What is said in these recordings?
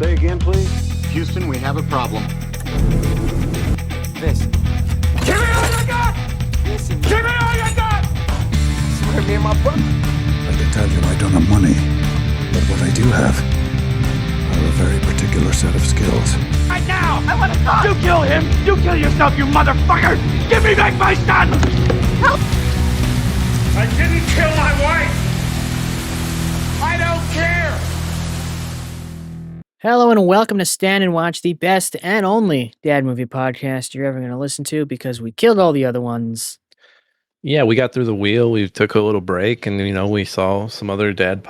Say again, please. Houston, we have a problem. This. Give me all you got! Listen, Give me all you got! swear me and my brother. I can tell you I don't have money, but what I do have are a very particular set of skills. Right now! I want to talk! You kill him! You kill yourself, you motherfucker! Give me back my son! Help! I didn't kill my wife! I don't care! Hello and welcome to Stand and Watch, the best and only dad movie podcast you're ever going to listen to because we killed all the other ones. Yeah, we got through the wheel. We took a little break, and we saw some other dad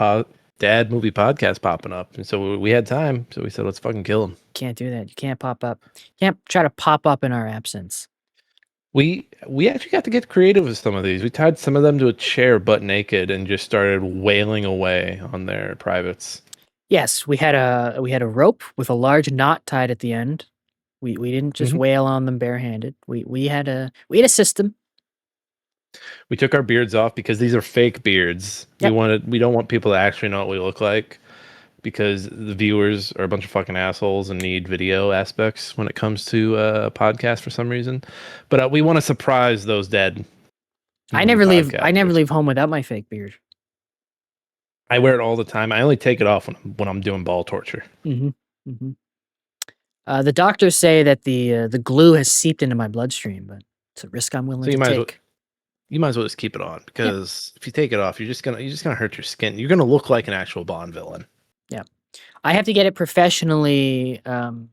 movie podcasts popping up, and so we had time. So we said, let's fucking kill them. Can't do that. You can't pop up. You can't try to pop up in our absence. We actually got to get creative with some of these. We tied some of them to a chair butt naked and just started wailing away on their privates. Yes, we had a rope with a large knot tied at the end. We didn't just wail on them barehanded. We had a system. We took our beards off because these are fake beards. Yep. We don't want people to actually know what we look like because the viewers are a bunch of fucking assholes and need video aspects when it comes to a podcast for some reason. But we want to surprise those dead. I never leave home without my fake beard. I wear it all the time. I only take it off when I'm doing ball torture. Mm-hmm. Mm-hmm. The doctors say that the glue has seeped into my bloodstream, but it's a risk I'm willing to take. You might as well just keep it on because if you take it off, you're just gonna hurt your skin. You're gonna look like an actual Bond villain. Yeah, I have to get it professionally, done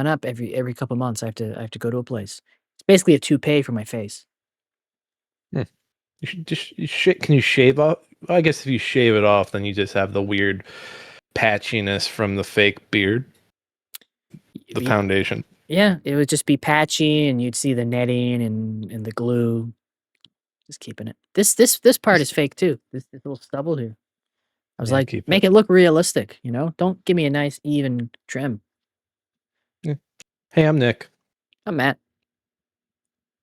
up every couple of months. I have to go to a place. It's basically a toupee for my face. Can you shave off? I guess if you shave it off, then you just have the weird patchiness from the fake beard, the foundation. Yeah, it would just be patchy, and you'd see the netting and the glue. Just keeping it. This part is fake too. This little stubble here. I was make it look realistic. Don't give me a nice even trim. Yeah. Hey, I'm Nick. I'm Matt.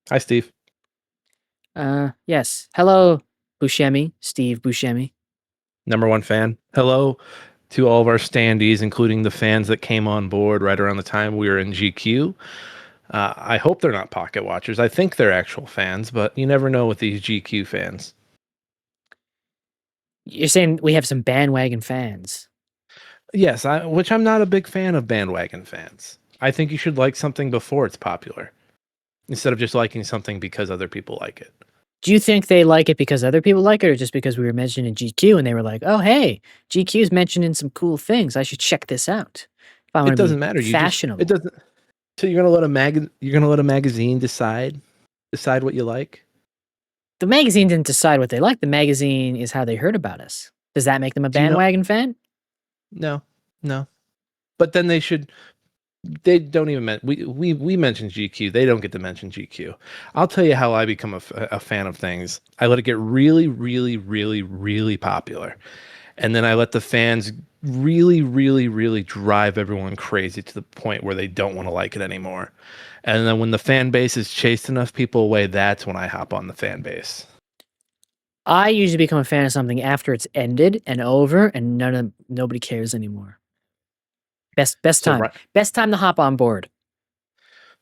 Hi, Steve. Yes. Hello, Buscemi, Steve Buscemi. #1 fan. Hello to all of our standees, including the fans that came on board right around the time we were in GQ. I hope they're not pocket watchers. I think they're actual fans, but you never know with these GQ fans. You're saying we have some bandwagon fans? Yes, which I'm not a big fan of bandwagon fans. I think you should like something before it's popular, instead of just liking something because other people like it. Do you think they like it because other people like it, or just because we were mentioned in GQ and they were like, "Oh, hey, GQ's mentioning some cool things. I should check this out." It doesn't matter. Fashionable. It doesn't. So you're gonna let a magazine decide what you like? The magazine didn't decide what they like. The magazine is how they heard about us. Does that make them a bandwagon fan? No. But then they should. They don't even we mention GQ. They don't get to mention GQ. I'll tell you how I become a fan of things. I let it get really, really, really, really popular, and then I let the fans really, really, really drive everyone crazy to the point where they don't want to like it anymore. And then when the fan base has chased enough people away, that's when I hop on the fan base. I usually become a fan of something after it's ended and over, and nobody cares anymore. Best time. Best time to hop on board.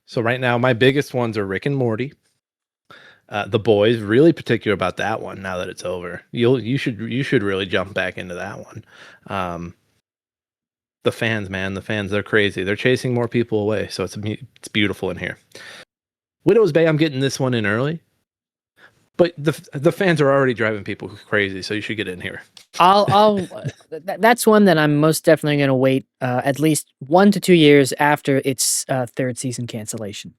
So right now, my biggest ones are Rick and Morty. The Boys, really particular about that one. Now that it's over, you should really jump back into that one. The fans, man, they're crazy. They're chasing more people away, so it's beautiful in here. Widow's Bay, I'm getting this one in early, but the fans are already driving people crazy, so you should get in here. That's one that I'm most definitely going to wait at least 1 to 2 years after its third season cancellation.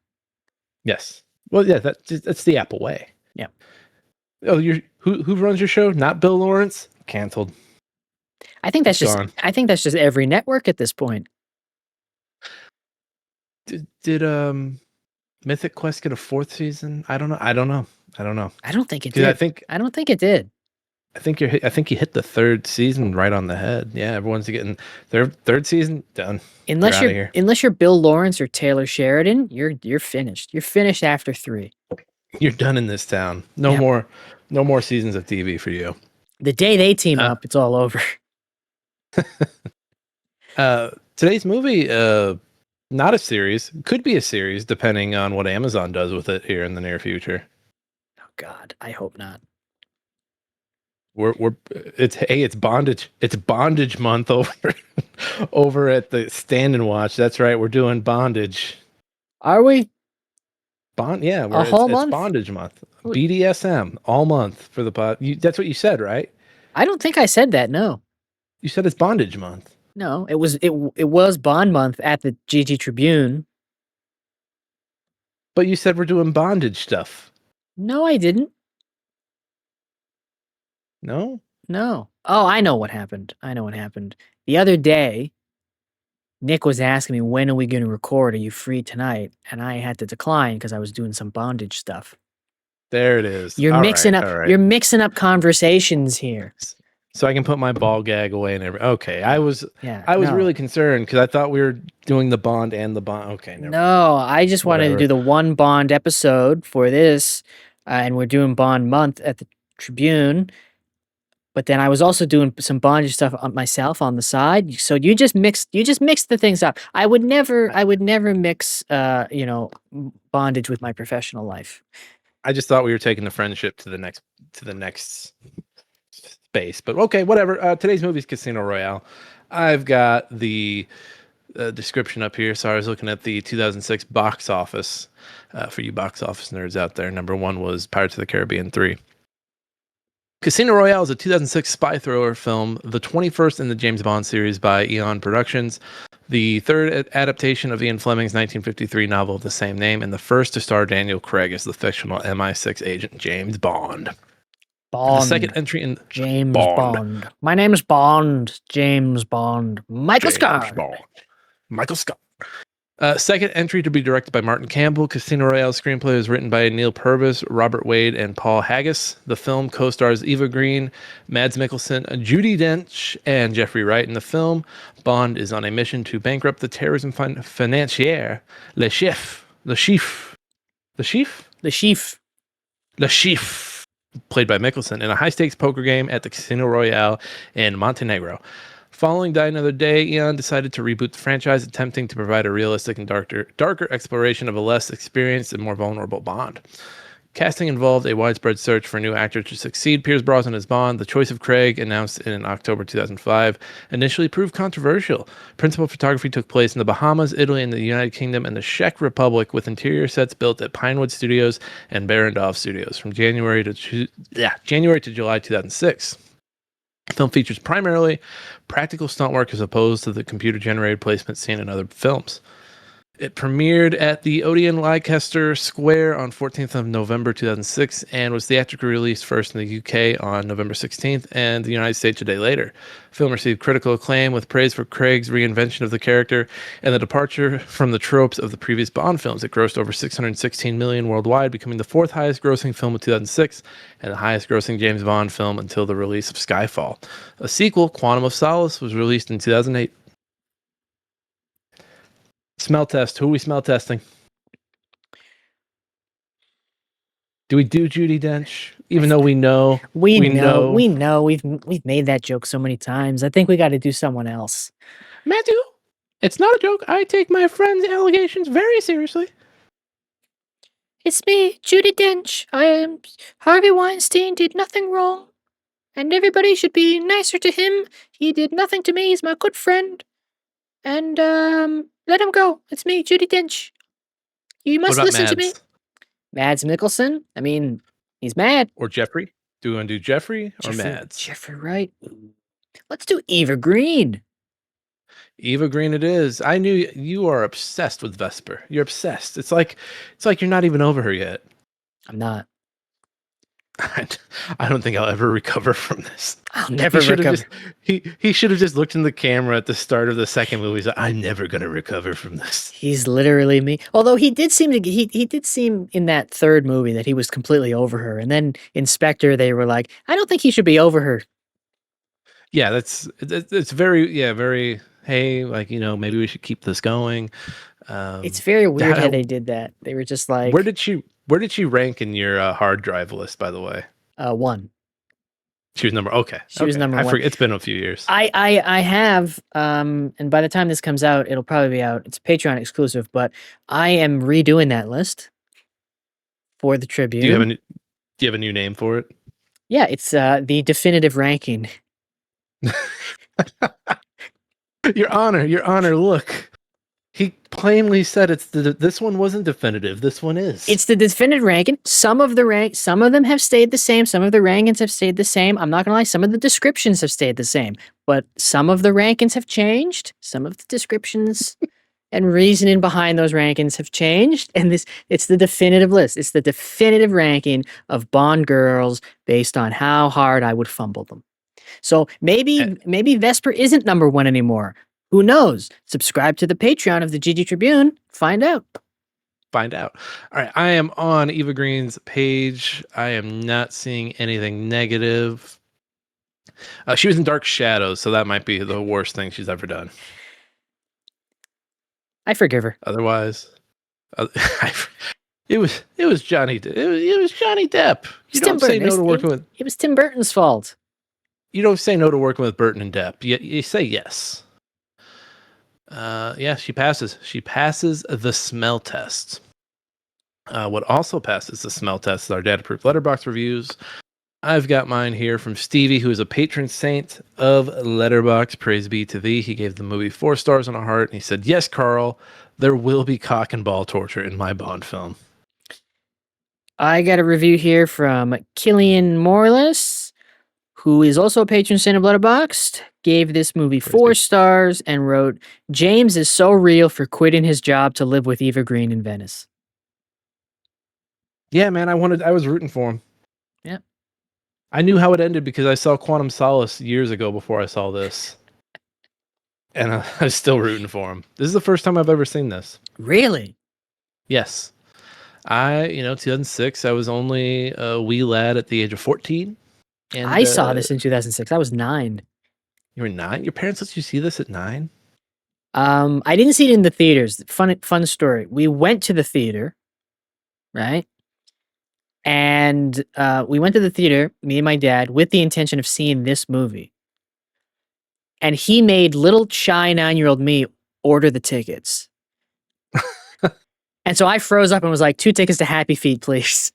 Yes. Well, yeah, that's the Apple way. Yeah. Oh, who runs your show? Not Bill Lawrence? Canceled. I think that's just every network at this point. Did Mythic Quest get a 4th season? I don't know. I don't think it did. I don't think it did. I think you hit the 3rd season right on the head. Yeah, everyone's getting their 3rd season done. Unless you're Bill Lawrence or Taylor Sheridan, you're finished. You're finished after 3. You're done in this town. No more seasons of TV for you. The day they team up, it's all over. Today's movie, not a series, could be a series depending on what Amazon does with it here in the near future. Oh God, I hope not. It's bondage month over at the Stand and Watch. That's right, we're doing bondage. Are we? It's month? bondage month. BDSM all month for the pod. That's what you said, right? I don't think I said that. No. You said it's bondage month. No, it was Bond month at the GG Tribune. But you said we're doing bondage stuff. No, I didn't. No? No. Oh, I know what happened. The other day, Nick was asking me, when are we going to record? Are you free tonight? And I had to decline because I was doing some bondage stuff. There it is. You're mixing up conversations here. So I can put my ball gag away and everything. Okay, I was really concerned because I thought we were doing the Bond and the Bond. Okay, no, I just wanted to do the one Bond episode for this, and we're doing Bond month at the Tribune. But then I was also doing some bondage stuff myself on the side. So you just mixed the things up. I would never mix bondage with my professional life. I just thought we were taking the friendship to the next space. But okay, whatever. Today's movie is Casino Royale. I've got the description up here. So I was looking at the 2006 box office. For you box office nerds out there, number 1 was Pirates of the Caribbean 3. Casino Royale is a 2006 spy thriller film, the 21st in the James Bond series by Eon Productions, the third adaptation of Ian Fleming's 1953 novel of the same name, and the first to star Daniel Craig as the fictional MI6 agent James Bond. The second entry in James Bond. My name is Bond. James Bond. Michael Scott. Second entry to be directed by Martin Campbell. Casino Royale's screenplay was written by Neil Purvis, Robert Wade, and Paul Haggis. The film co-stars Eva Green, Mads Mikkelsen, Judi Dench, and Jeffrey Wright. In the film, Bond is on a mission to bankrupt the terrorism financier, Le Chiffre, played by Mikkelsen, in a high-stakes poker game at the Casino Royale in Montenegro. Following Die Another Day, Eon decided to reboot the franchise, attempting to provide a realistic and darker exploration of a less experienced and more vulnerable Bond. Casting involved a widespread search for a new actor to succeed Pierce Brosnan as Bond. The choice of Craig, announced in October 2005, initially proved controversial. Principal photography took place in the Bahamas, Italy, and the United Kingdom, and the Czech Republic, with interior sets built at Pinewood Studios and Barrandov Studios from January to July 2006. The film features primarily practical stunt work as opposed to the computer-generated placement seen in other films. It premiered at the Odeon Leicester Square on 14th of November 2006 and was theatrically released first in the UK on November 16th and the United States a day later. The film received critical acclaim with praise for Craig's reinvention of the character and the departure from the tropes of the previous Bond films. It grossed over $616 million worldwide, becoming the 4th highest grossing film of 2006 and the highest grossing James Bond film until the release of Skyfall. A sequel, Quantum of Solace, was released in 2008. Smell test. Who are we smell testing? Do we do Judi Dench? Even though we know. We know. We've made that joke so many times. I think we got to do someone else. Matthew, it's not a joke. I take my friend's allegations very seriously. It's me, Judi Dench. Harvey Weinstein did nothing wrong. And everybody should be nicer to him. He did nothing to me. He's my good friend. And, let him go. It's me, Judi Dench. You must listen to me. Mads Mikkelsen? I mean, he's mad. Or Jeffrey? Do we want to do Jeffrey or Mads? Jeffrey, right? Let's do Eva Green. Eva Green it is. I knew you are obsessed with Vesper. You're obsessed. It's like you're not even over her yet. I'm not. I don't think I'll ever recover from this. I'll never recover. He should have just looked in the camera at the start of the second movie. He's like, I'm never going to recover from this. He's literally me. Although he did seem in that third movie that he was completely over her. And then in Spectre, they were like, I don't think he should be over her. Yeah, it's very, hey, like, maybe we should keep this going. It's very weird how they did that. They were just like, where did she rank in your hard drive list, by the way? 1. She was number. Okay, She was number I one. forget. It's been a few years. I have, and by the time this comes out, it'll probably be out. It's Patreon exclusive, but I am redoing that list for the Tribune. Do you have a new name for it? Yeah, it's the definitive ranking. Your Honor, look. He plainly said this one wasn't definitive. This one is. It's the definitive ranking. Some of them have stayed the same. Some of the rankings have stayed the same. I'm not gonna lie, some of the descriptions have stayed the same, but some of the rankings have changed. Some of the descriptions and reasoning behind those rankings have changed. And it's the definitive list. It's the definitive ranking of Bond girls based on how hard I would fumble them. So maybe Vesper isn't number one anymore. Who knows? Subscribe to the Patreon of the GG Tribune. Find out. All right. I am on Eva Green's page. I am not seeing anything negative. She was in Dark Shadows, so that might be the worst thing she's ever done. I forgive her. Otherwise, it was Johnny. It was Johnny Depp. You don't say no to working with. It was Tim Burton's fault. You don't say no to working with Burton and Depp. You say yes. Yeah, she passes. She passes the smell test. What also passes the smell test is our data-proof letterbox reviews. I've got mine here from Stevie, who is a patron saint of Letterboxd. Praise be to thee. He gave the movie 4 stars and a heart, and he said, "Yes, Carl, there will be cock and ball torture in my Bond film." I got a review here from Killian Morless, who is also a patron saint of Letterboxd, gave this movie 4 stars and wrote, "James is so real for quitting his job to live with Eva Green in Venice." Yeah, man, I was rooting for him. Yeah. I knew how it ended because I saw Quantum Solace years ago before I saw this. And I was still rooting for him. This is the first time I've ever seen this. Really? Yes. 2006, I was only a wee lad at the age of 14. And I saw this in 2006. I was 9. You were 9? Your parents let you see this at 9? I didn't see it in the theaters. Fun story. We went to the theater, right? And we went to the theater, me and my dad, with the intention of seeing this movie. And he made little shy 9-year-old me order the tickets. And so I froze up and was like, 2 tickets to Happy Feet, please.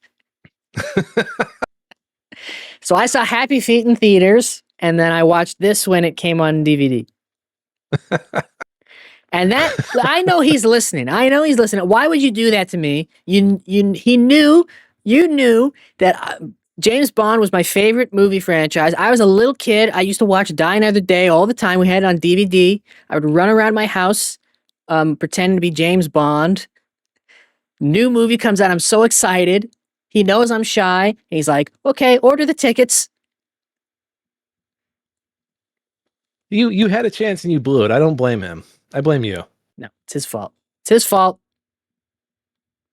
So I saw Happy Feet in theaters, and then I watched this when it came on DVD. And that, I know he's listening. Why would you do that to me? You knew that James Bond was my favorite movie franchise. I was a little kid. I used to watch Die Another Day all the time. We had it on DVD. I would run around my house pretending to be James Bond. New movie comes out. I'm so excited. He knows I'm shy. And he's like, "Okay, order the tickets." You had a chance and you blew it. I don't blame him. I blame you. No, it's his fault. It's his fault.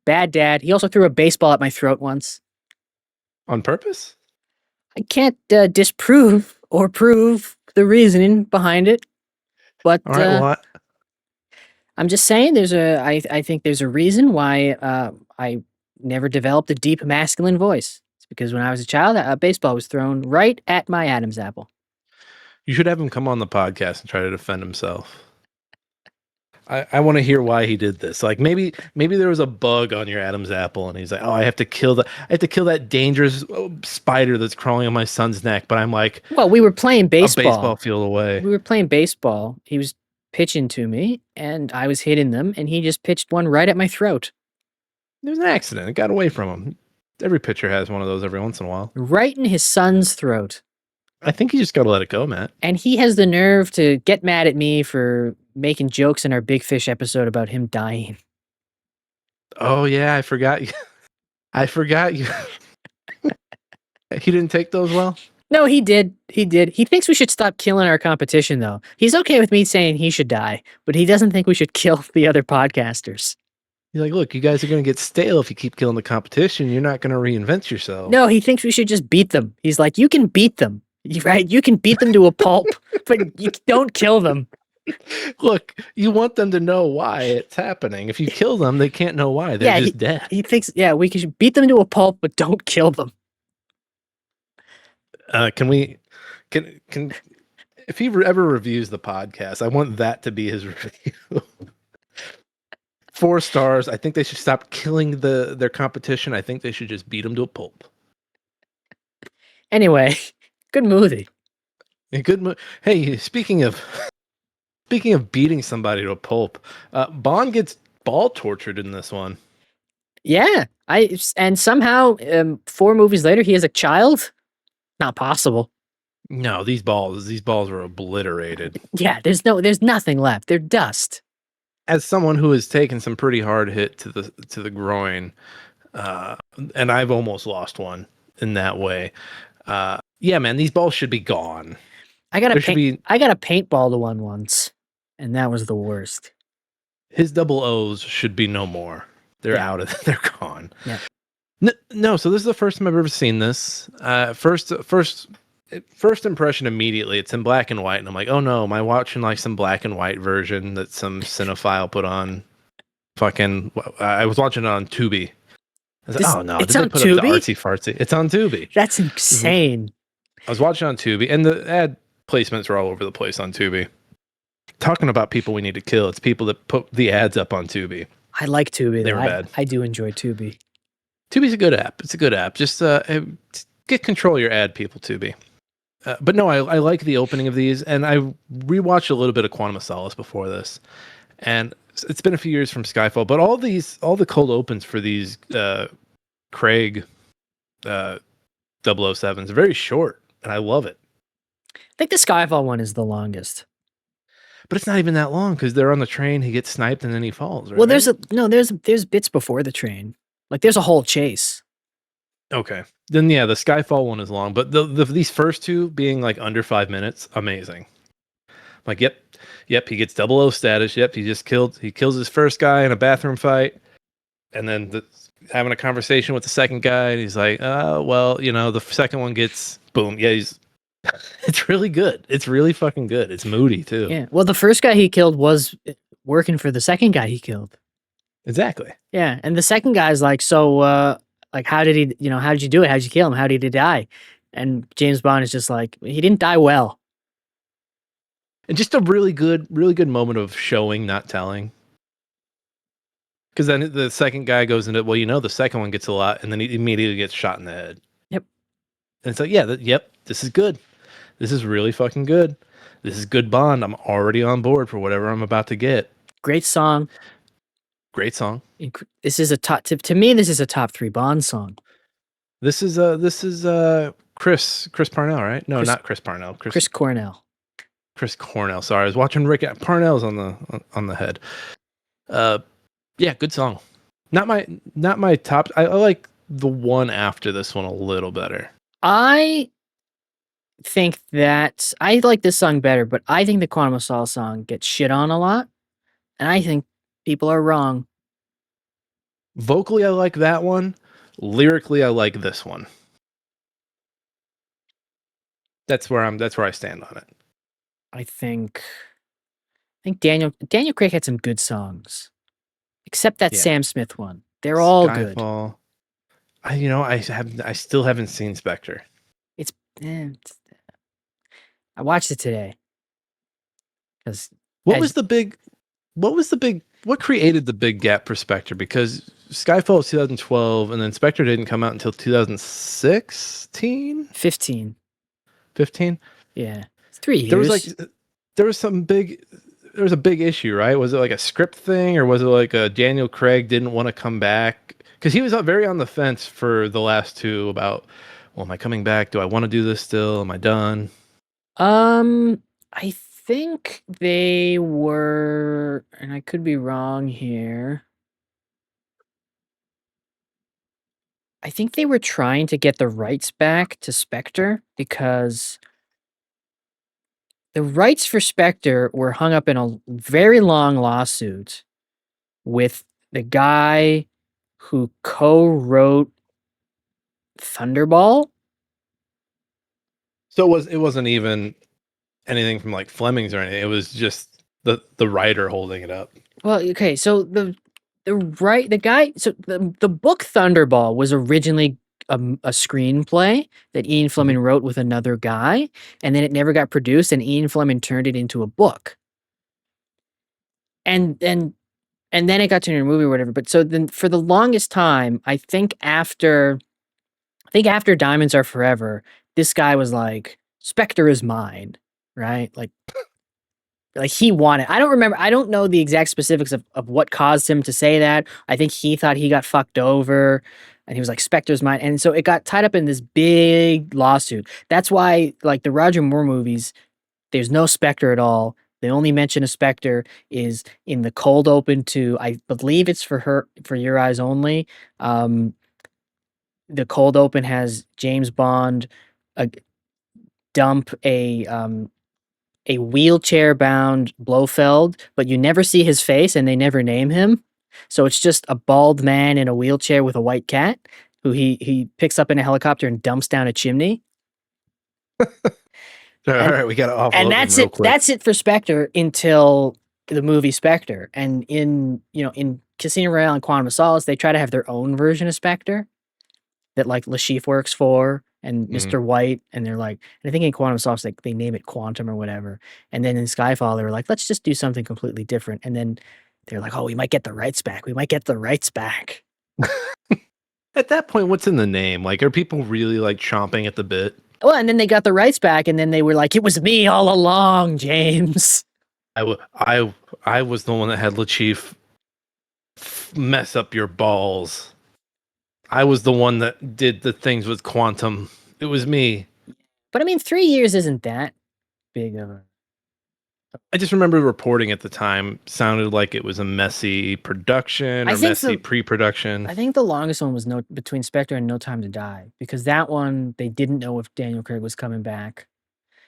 Bad dad. He also threw a baseball at my throat once. On purpose? I can't disprove or prove the reasoning behind it. But all right, I'm just saying I think there's a reason why I never developed a deep masculine voice. It's because when I was a child, a baseball was thrown right at my Adam's apple. You should have him come on the podcast and try to defend himself. I want to hear why he did this. Like maybe there was a bug on your Adam's apple, and he's like, "Oh, I have to kill that dangerous spider that's crawling on my son's neck." But I'm like, well, we were playing baseball. A baseball field away. We were playing baseball. He was pitching to me, and I was hitting them, and he just pitched one right at my throat. It was an accident. It got away from him. Every pitcher has one of those every once in a while. Right in his son's throat. I think you just got to let it go, Matt. And he has the nerve to get mad at me for making jokes in our Big Fish episode about him dying. Oh, yeah, I forgot you. He didn't take those well? No, he did. He thinks we should stop killing our competition, though. He's okay with me saying he should die, but he doesn't think we should kill the other podcasters. He's like, "Look, you guys are going to get stale if you keep killing the competition. You're not going to reinvent yourself." No, he thinks we should just beat them. He's like, "You can beat them. Right? You can beat them to a pulp, but you don't kill them." Look, you want them to know why it's happening. If you kill them, they can't know why. They're just dead. He thinks, we should beat them to a pulp, but don't kill them. Can we? Can if he ever reviews the podcast, I want that to be his review. 4 stars. I think they should stop killing their competition. I think they should just beat them to a pulp. Anyway, good movie. Hey, speaking of beating somebody to a pulp, Bond gets ball tortured in this one. Yeah, and somehow 4 movies later he has a child. Not possible. No, these balls were obliterated. Yeah, there's nothing left. They're dust. As someone who has taken some pretty hard hit to the groin, and I've almost lost one in that way. Yeah, man, these balls should be gone. I got a paintball to one once, and that was the worst. His double O's should be no more. They're out of they're gone. Yeah. No, so this is the first time I've ever seen this. First impression immediately, it's in black and white, and I'm like, oh no, am I watching like some black and white version that some cinephile put on? I was watching it on Tubi. I was like, oh no, it's did on they put Tubi? up the artsy fartsy? It's on Tubi. That's insane. I was watching on Tubi, and the ad placements were all over the place on Tubi. Talking about people we need to kill, it's people that put the ads up on Tubi. I like Tubi. They were bad. I do enjoy Tubi. Tubi's a good app. It's a good app. Just get control of your ad, people, Tubi. But no, I like the opening of these, and I rewatched a little bit of Quantum of Solace before this, and it's been a few years from Skyfall, but all the cold opens for these Craig 007s are very short, and I love it. I think the Skyfall one is the longest. But it's not even that long because they're on the train, he gets sniped, and then he falls. Right? Well, there's bits before the train. Like there's a whole chase. Okay. Then yeah, the Skyfall one is long, but these first two being like under 5 minutes, amazing. Like, yep, he gets 00 status. Yep, he kills his first guy in a bathroom fight, and then having a conversation with the second guy, and he's like, well, the second one gets boom. Yeah, it's really good. It's really fucking good. It's moody too. Yeah. Well, the first guy he killed was working for the second guy he killed. Exactly. Yeah, and the second guy's like, so, like, how did you do it? How did you kill him? How did he die? And James Bond is just like, he didn't die well. And just a really good moment of showing, not telling. Because then the second guy goes into, well, the second one gets a lot, and then he immediately gets shot in the head. Yep. And it's like, yeah, this is good. This is really fucking good. This is good Bond. I'm already on board for whatever I'm about to get. Great song. Great song. This is to me, this is a top 3 Bond song. This is Chris Parnell, right? No, not Chris Parnell. Chris Cornell. Chris Cornell. Sorry, I was watching Rick Parnell's on the head. Yeah, good song. Not my top. I like the one after this one a little better. I think that I like this song better, but I think the Quantum of Solace song gets shit on a lot, and I think people are wrong. Vocally, I like that one. Lyrically, I like this one. That's where I stand on it. I think Daniel Craig had some good songs, except that Sam Smith one. They're all good. I still haven't seen Spectre. I watched it today. What created the big gap for Spectre? Because Skyfall was 2012, and then Spectre didn't come out until 2016? 15. 15? Yeah. It's 3 years. There was a big issue, right? Was it like a script thing, or was it like Daniel Craig didn't want to come back? Because he was very on the fence for the last two about, well, am I coming back? Do I want to do this still? Am I done? I think they were, and I could be wrong here. I think they were trying to get the rights back to Spectre because the rights for Spectre were hung up in a very long lawsuit with the guy who co-wrote Thunderball. So it wasn't even anything from like Fleming's or anything. It was just the writer holding it up. Well, okay, so the book Thunderball was originally a screenplay that Ian Fleming wrote with another guy, and then it never got produced, and Ian Fleming turned it into a book. And then it got turned into a movie or whatever. But so then for the longest time, I think after Diamonds Are Forever, this guy was like, Spectre is mine, right? Like he wanted. I don't know the exact specifics of what caused him to say that. I think he thought he got fucked over, and he was like, Spectre's mine. And so it got tied up in this big lawsuit. That's why, like, the Roger Moore movies, there's no Spectre at all. The only mention of Spectre is in the cold open to, I believe it's For Your Eyes Only. The cold open has James Bond dump a wheelchair-bound Blofeld, but you never see his face and they never name him. So it's just a bald man in a wheelchair with a white cat who he picks up in a helicopter and dumps down a chimney. All right, we got to offload. And that's it. That's it for Spectre until the movie Spectre. And in Casino Royale and Quantum of Solace, they try to have their own version of Spectre that like Le Chiffre works for and Mr. White. And they're like, and I think in Quantum of Solace, like they name it Quantum or whatever. And then in Skyfall, they were like, let's just do something completely different. And then they're like, oh, we might get the rights back. We might get the rights back. At that point, what's in the name? Like, are people really like chomping at the bit? Well, and then they got the rights back, and then they were like, it was me all along, James. I was the one that had LaChief mess up your balls. I was the one that did the things with Quantum. It was me. But I mean, 3 years isn't that big of a... I just remember reporting at the time sounded like it was a messy production or messy pre-production. I think the longest one was between Spectre and No Time to Die, because that one, they didn't know if Daniel Craig was coming back.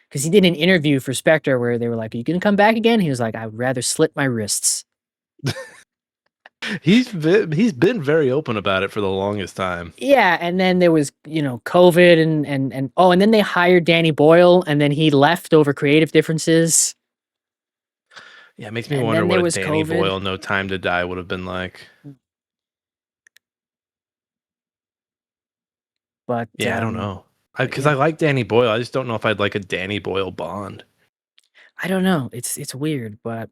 Because he did an interview for Spectre where they were like, are you going to come back again? He was like, I would rather slit my wrists. He's been very open about it for the longest time. Yeah, and then there was, COVID and then they hired Danny Boyle, and then he left over creative differences. Yeah, it makes me wonder what a Danny Boyle No Time to Die would have been like. But yeah, I don't know. Because I like Danny Boyle. I just don't know if I'd like a Danny Boyle Bond. I don't know. It's weird, but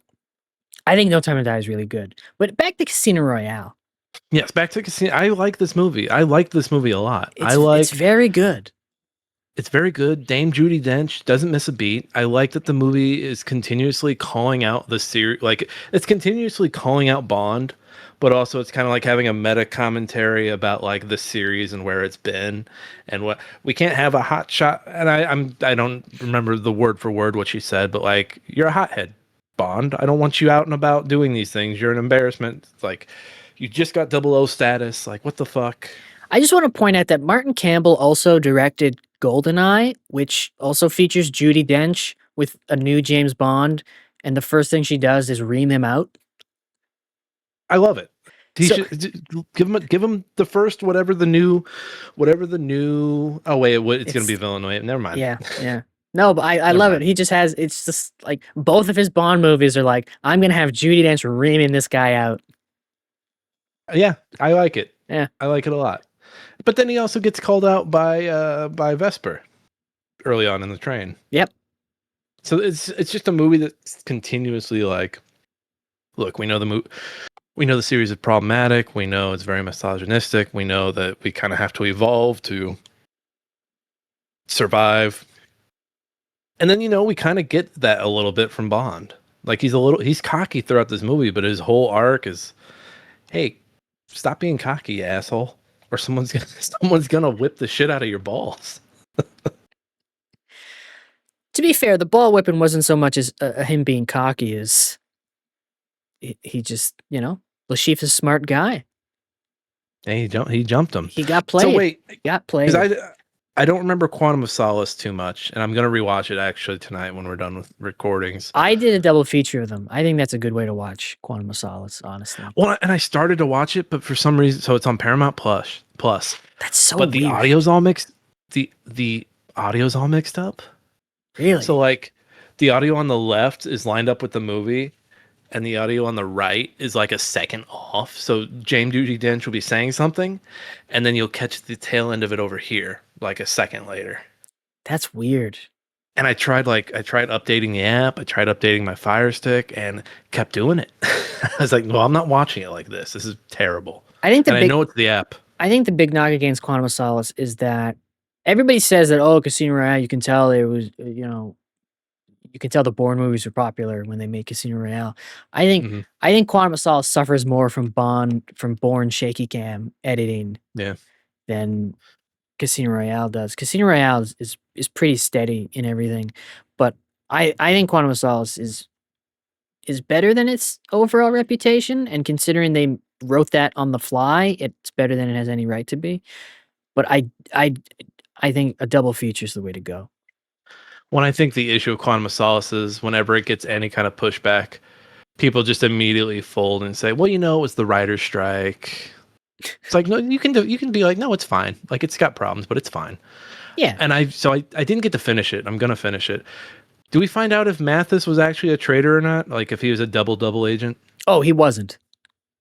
I think No Time to Die is really good. But back to Casino Royale. Yes, back to Casino. I like this movie. I like this movie a lot. It's very good. It's very good. Dame Judi Dench doesn't miss a beat. I like that the movie is continuously calling out the series. Like, it's continuously calling out Bond, but also it's kind of like having a meta commentary about like the series and where it's been and what we can't have a hot shot. And I don't remember the word for word what she said, but like, you're a hothead, Bond. I don't want you out and about doing these things. You're an embarrassment. It's like, you just got 00 status. Like, what the fuck? I just want to point out that Martin Campbell also directed GoldenEye, which also features Judi Dench with a new James Bond, and the first thing she does is ream him out. I love it. He should give him the first whatever the new. Oh wait, it's gonna be Villeneuve. Never mind. Yeah. No, but I love it. He just has. It's just like both of his Bond movies are like, I'm gonna have Judi Dench reaming this guy out. Yeah, I like it. Yeah, I like it a lot. But then he also gets called out by Vesper early on in the train. Yep. So it's just a movie that's continuously like, look, we know the series is problematic. We know it's very misogynistic. We know that we kind of have to evolve to survive. And then we kind of get that a little bit from Bond. Like he's cocky throughout this movie, but his whole arc is, hey, stop being cocky, you asshole. Or someone's gonna whip the shit out of your balls. To be fair, the ball whipping wasn't so much as him being cocky as he just, Le Chiffre's a smart guy. And he jumped him. He got played. So wait, he got played. I don't remember Quantum of Solace too much, and I'm gonna rewatch it actually tonight when we're done with recordings. I did a double feature of them. I think that's a good way to watch Quantum of Solace, honestly. Well, and I started to watch it, but for some reason, so it's on Paramount Plus. That's so but weird. The audio's all mixed. The audio's all mixed up. Really? So like, the audio on the left is lined up with the movie, and the audio on the right is like a second off. So James Judi Dench will be saying something, and then you'll catch the tail end of it over here, like a second later. That's weird. And I tried updating the app, I tried updating my Fire Stick, and kept doing it. I was like, well, I'm not watching it like this. This is terrible. I think I know it's the app. I think the big knock against Quantum of Solace is that everybody says that, oh, Casino Royale, you can tell it was, you can tell the Bourne movies were popular when they made Casino Royale. I think Quantum of Solace suffers more from Bourne shaky cam editing than Casino Royale does. Casino Royale is pretty steady in everything, but I think Quantum of Solace is better than its overall reputation, and considering they wrote that on the fly, it's better than it has any right to be. But I think a double feature is the way to go. When I think the issue of Quantum of Solace is whenever it gets any kind of pushback, people just immediately fold and say, well, it was the writer's strike. It's like, no, you can be like, no, it's fine. Like, it's got problems, but it's fine. Yeah. And I didn't get to finish it. I'm going to finish it. Do we find out if Mathis was actually a traitor or not? Like, if he was a double agent? Oh, he wasn't.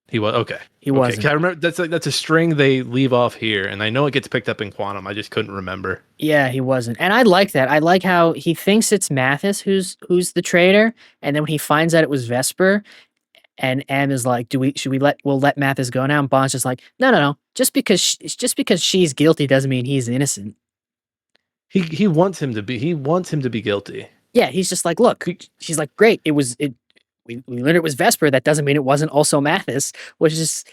He was, okay. He wasn't. I remember that's a string they leave off here, and I know it gets picked up in Quantum. I just couldn't remember. Yeah, he wasn't. And I like that. I like how he thinks it's Mathis who's the traitor, and then when he finds out it was Vesper, and M is like, we'll let Mathis go now? And Bond's just like, no. Just because she's guilty doesn't mean he's innocent. He wants him to be guilty. Yeah, he's just like, look. She's like, great. We learned it was Vesper. That doesn't mean it wasn't also Mathis, which is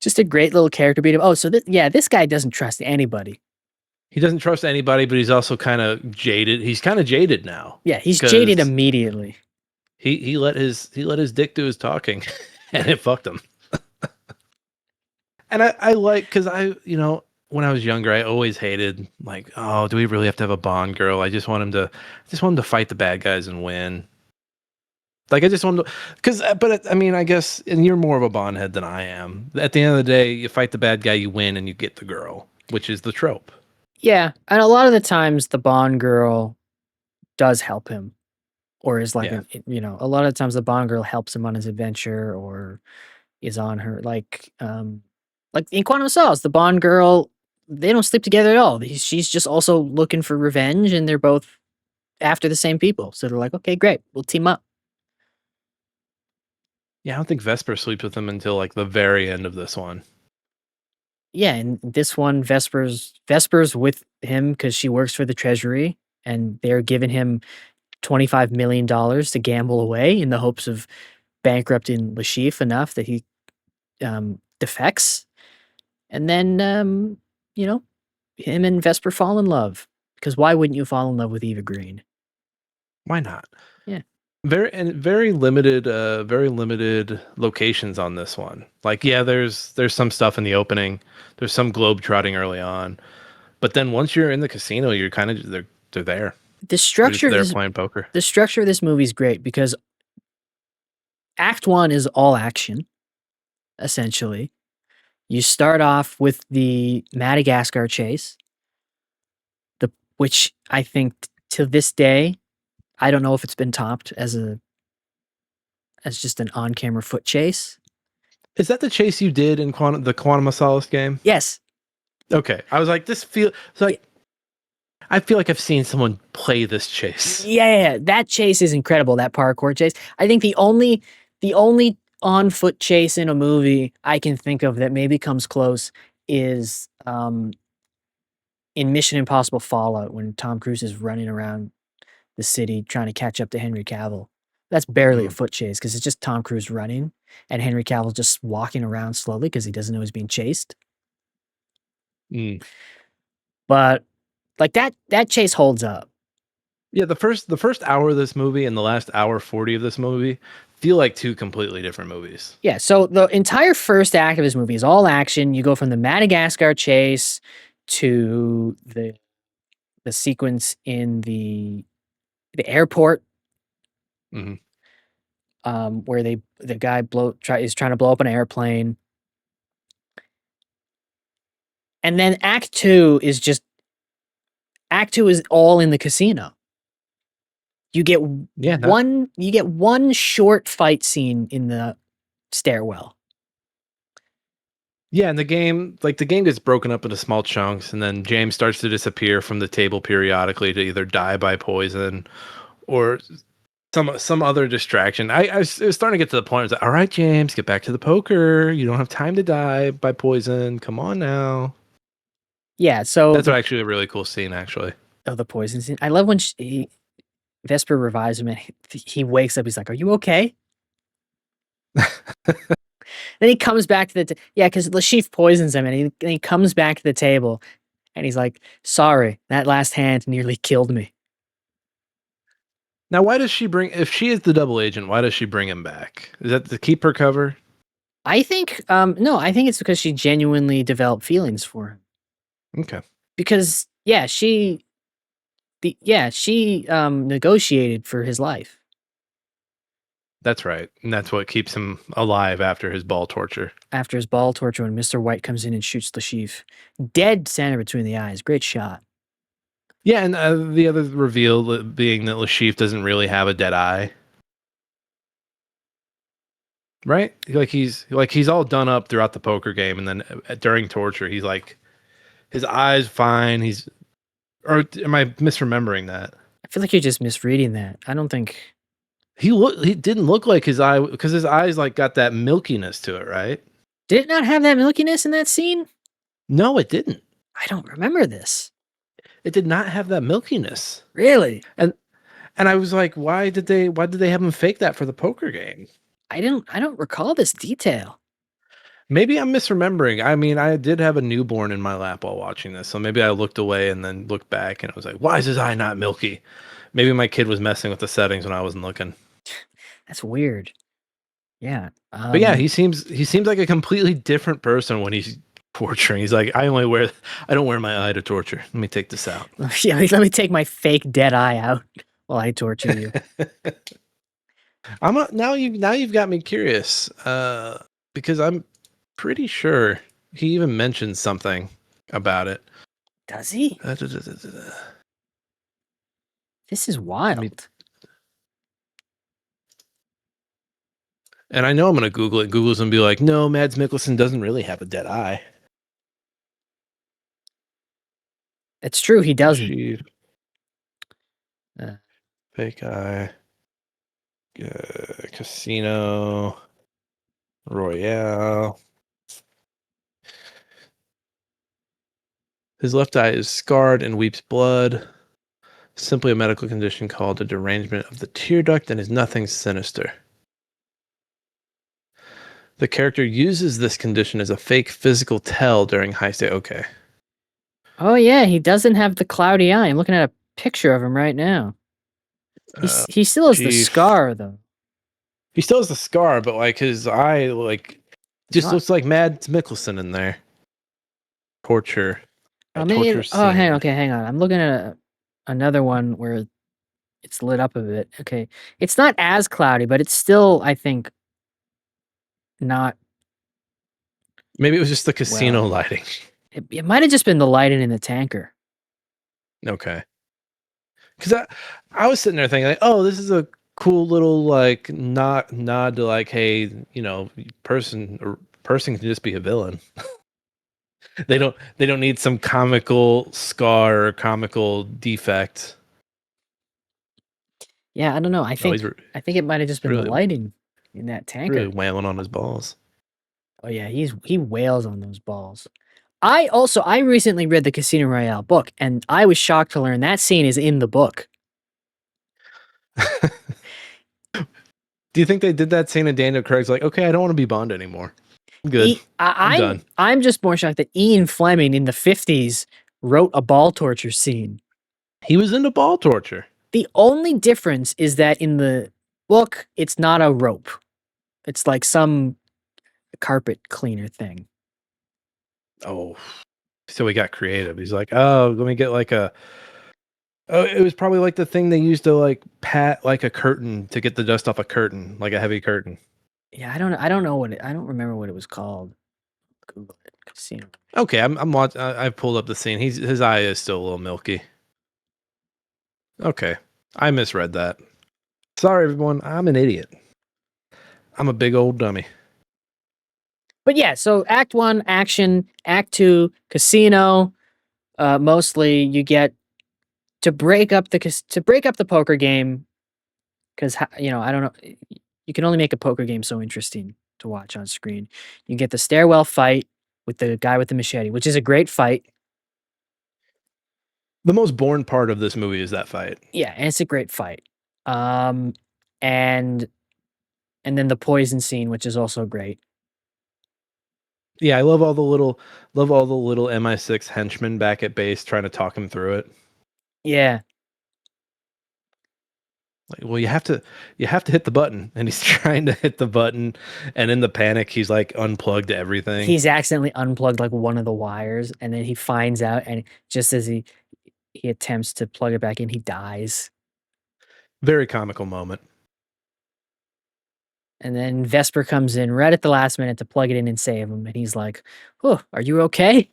just a great little character beat. So this guy doesn't trust anybody. He doesn't trust anybody, but he's also kind of jaded. He's kind of jaded now. Yeah, he's jaded immediately. He let his dick do his talking, and it fucked him. And I like, because when I was younger, I always hated, like, oh, do we really have to have a Bond girl? I just want him to fight the bad guys and win. Like, I just want to, but I mean, I guess, and you're more of a Bond head than I am. At the end of the day, you fight the bad guy, you win, and you get the girl, which is the trope. Yeah, and a lot of the times the Bond girl does help him, or is like, a lot of the times the Bond girl helps him on his adventure, or is on her, like in Quantum of Solace, the Bond girl, they don't sleep together at all. She's just also looking for revenge, and they're both after the same people. So they're like, okay, great, we'll team up. Yeah, I don't think Vesper sleeps with him until like the very end of this one. Yeah, and this one, Vesper's with him because she works for the Treasury, and they're giving him $25 million to gamble away in the hopes of bankrupting Le Chiffre enough that he defects. And then, him and Vesper fall in love. Because why wouldn't you fall in love with Eva Green? Why not? Yeah. Very limited locations on this one. Like, yeah, there's some stuff in the opening. There's some globe trotting early on, but then once you're in the casino, you're kind of they're there. The structure they're playing poker. The structure of this movie is great because Act 1 is all action. Essentially, you start off with the Madagascar chase, which I think to this day, I don't know if it's been topped as just an on-camera foot chase. Is that the chase you did in the Quantum of Solace game? Yes. Okay. I was like, I feel like I've seen someone play this chase. Yeah. That chase is incredible, that parkour chase. I think the only on-foot chase in a movie I can think of that maybe comes close is in Mission Impossible Fallout when Tom Cruise is running around the city trying to catch up to Henry Cavill. That's barely a foot chase because it's just Tom Cruise running and Henry Cavill just walking around slowly because he doesn't know he's being chased. But like that chase holds up. Yeah, the first hour of this movie and the last hour 40 of this movie feel like two completely different movies. Yeah, so the entire first act of this movie is all action. You go from the Madagascar chase to the sequence in the airport, where the guy is trying to blow up an airplane, and then Act 2 is all in the casino. You get Yeah, one short fight scene in the stairwell. Yeah, and the game gets broken up into small chunks, and then James starts to disappear from the table periodically to either die by poison or some other distraction. I was starting to get to the point. I was like, all right, James, get back to the poker. You don't have time to die by poison. Come on now. Yeah, so That's actually a really cool scene, actually. Oh, the poison scene. I love when Vesper revives him and he wakes up. He's like, "Are you okay?" Then he comes back to the because the chief poisons him, and he comes back to the table, and he's like, "Sorry, that last hand nearly killed me." Now, why does she bring? If she is the double agent, why does she bring him back? Is that to keep her cover? I think no, I think it's because she genuinely developed feelings for him. Okay. Because she negotiated for his life. That's right. And that's what keeps him alive after his ball torture. After his ball torture, when Mr. White comes in and shoots the chief. Dead center between the eyes. Great shot. Yeah, and the other reveal being that Lashif doesn't really have a dead eye. Right? He's all done up throughout the poker game, and then during torture, he's like, his eye's fine. Or am I misremembering that? I feel like you're just misreading that. I don't think he didn't look like his eye, because his eyes like got that milkiness to it, right? Did it not have that milkiness in that scene? No, it didn't. I don't remember this. It did not have that milkiness. Really? And I was like, why did they have him fake that for the poker game? I don't recall this detail. Maybe I'm misremembering. I mean, I did have a newborn in my lap while watching this, so maybe I looked away and then looked back and I was like, why is his eye not milky? Maybe my kid was messing with the settings when I wasn't looking. That's weird. Yeah. But yeah, he seems like a completely different person when he's torturing. He's like, I don't wear my eye to torture. Let me take this out. Yeah, let me take my fake dead eye out while I torture you. Now you've got me curious. Because I'm pretty sure he even mentioned something about it. Does he? This is wild. And I know I'm going to Google it. Google's going to be like, no, Mads Mikkelsen doesn't really have a dead eye. It's true, he doesn't. Fake eye. Casino Royale. His left eye is scarred and weeps blood. Simply a medical condition called a derangement of the tear duct and is nothing sinister. The character uses this condition as a fake physical tell during high state. Okay. Oh yeah, he doesn't have the cloudy eye. I'm looking at a picture of him right now. He still has the scar though. He still has the scar, but like his eye, just looks like Mads Mikkelsen in there. Torture. Torture scene. Oh, hang on. I'm looking at another one where it's lit up a bit. Okay, it's not as cloudy, but it's still, I think, not. Maybe it was just the casino lighting. It might have just been the lighting in the tanker. Okay. Because I was sitting there thinking, like, oh, this is a cool little like nod to like, hey, person can just be a villain. They don't need some comical scar or comical defect. Yeah, I don't know. I think it might have just been the lighting in that tanker. Really wailing on his balls. Oh yeah, he wails on those balls. I recently read the Casino Royale book, and I was shocked to learn that scene is in the book. Do you think they did that scene and Daniel Craig's like, okay, I don't want to be Bond anymore. I'm good. I'm done. I'm just more shocked that Ian Fleming in the 50s wrote a ball torture scene. He was into ball torture. The only difference is that in the book, it's not a rope. It's like some carpet cleaner thing. Oh, so he got creative. He's like, oh, let me get like a. Oh, it was probably like the thing they used to like pat like a curtain to get the dust off a curtain, like a heavy curtain. Yeah, I don't know I don't remember what it was called. Google it. Casino. Okay, I'm watching. I've pulled up the scene. His eye is still a little milky. Okay, I misread that. Sorry, everyone. I'm an idiot. I'm a big old dummy. But yeah, so Act 1, action. Act 2, casino. Mostly you get to break up the poker game because I don't know, you can only make a poker game so interesting to watch on screen. You get the stairwell fight with the guy with the machete, which is a great fight. The most boring part of this movie is that fight. Yeah, and it's a great fight. And then the poison scene, which is also great. Yeah, I love all the little MI6 henchmen back at base trying to talk him through it. Yeah. Like, well, you have to hit the button, and he's trying to hit the button, and in the panic, he's like unplugged everything. He's accidentally unplugged like one of the wires, and then he finds out, and just as he attempts to plug it back in, he dies. Very comical moment. And then Vesper comes in right at the last minute to plug it in and save him, and he's like, "Oh, are you okay?"